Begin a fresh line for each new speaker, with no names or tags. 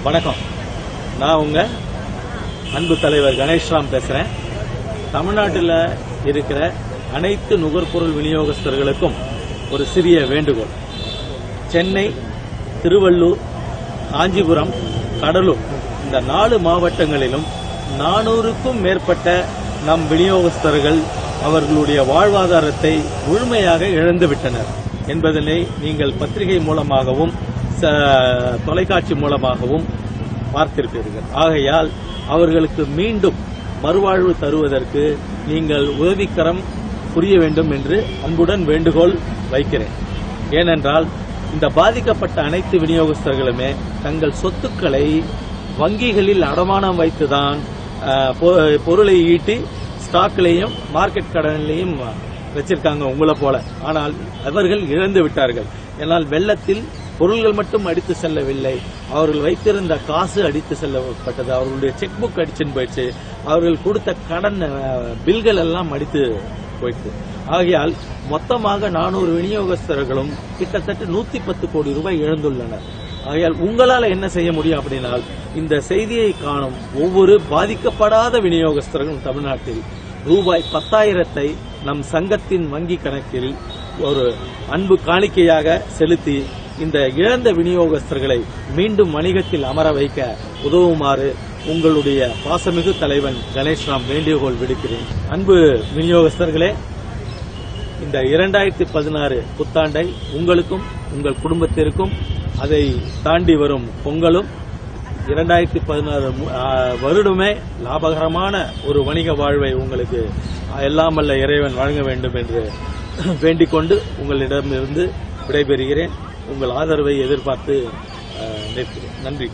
வணக்கம். நான் உங்க அன்பு தலைவர் கணேஷ்ராம் பேசுறேன். தமிழ்நாட்டில் இருக்கிற அனைத்து நுகர்பொருள் விநியோகஸ்தர்களுக்கும் ஒரு சிறிய வேண்டுகோள். சென்னை, திருவள்ளூர், காஞ்சிபுரம், கடலூர் இந்த 4 மாவட்டங்களிலும் 400க்கும் மேற்பட்ட நம் விநியோகஸ்தர்கள் அவர்களுடைய வாழ்வாதாரத்தை முழுமையாக இழந்துவிட்டனர் என்பதனை நீங்கள் பத்திரிகை மூலமாகவும் தொலைக்காட்சி மூலமாகவும் பார்த்திருப்பீர்கள். ஆகையால் அவர்களுக்கு மீண்டும் மறுவாழ்வு தருவதற்கு நீங்கள் உதவிக்கரம் புரிய வேண்டும் என்று அன்புடன் வேண்டுகோள் வைக்கிறேன். ஏனென்றால் இந்த பாதிக்கப்பட்ட அனைத்து விநியோகஸ்தர்களுமே தங்கள் சொத்துக்களை வங்கிகளில் அடமானம் வைத்துதான் பொருளை ஈட்டி ஸ்டாக்லையும் மார்க்கெட் கடனிலையும் வச்சிருக்காங்க உங்களை போல. ஆனால் அவர்கள் இழந்து விட்டார்கள். ஏனால் வெள்ளத்தில் பொருள்கள் மட்டும் அடித்து செல்லவில்லை, அவர்கள் வைத்திருந்த காசு அடித்து செல்லப்பட்டது, அவர்களுடைய செக் புக் அடிச்சுன்னு போயிடுச்சு, அவர்கள் கொடுத்த கடன் பில்கள் எல்லாம் அடித்து போயிடுச்சு. ஆகையால் மொத்தமாக 400 விநியோகஸ்தர்களும் கிட்டத்தட்ட 110 கோடி ரூபாய் இழந்துள்ளனர். ஆகையால் உங்களால் என்ன செய்ய முடியும் அப்படின்னால், இந்த செய்தியை காணும் ஒவ்வொரு பாதிக்கப்படாத விநியோகஸ்தர்களும் தமிழ்நாட்டில் ரூபாய் 10,000 நம் சங்கத்தின் வங்கி கணக்கில் ஒரு அன்பு காணிக்கையாக செலுத்தி இந்த இழந்த விநியோகஸ்தர்களை மீண்டும் வணிகத்தில் அமர வைக்க உதவுமாறு உங்களுடைய பாசமிகு தலைவன் கணேஷ்ராம் வேண்டுகோள் விடுக்கிறேன். அன்பு விநியோகஸ்தர்களே, இந்த 2016 புத்தாண்டை உங்களுக்கும் உங்கள் குடும்பத்திற்கும், அதை தாண்டி வரும் பொங்கலும் 2016 வருடமே லாபகரமான ஒரு வணிக வாழ்வை உங்களுக்கு எல்லாம் வல்ல இறைவன் வழங்க வேண்டும் என்று வேண்டிக் கொண்டு உங்களிடமிருந்து விடைபெறுகிறேன். உங்கள் ஆதரவை எதிர்பார்த்து நிற்கிறேன். நன்றி.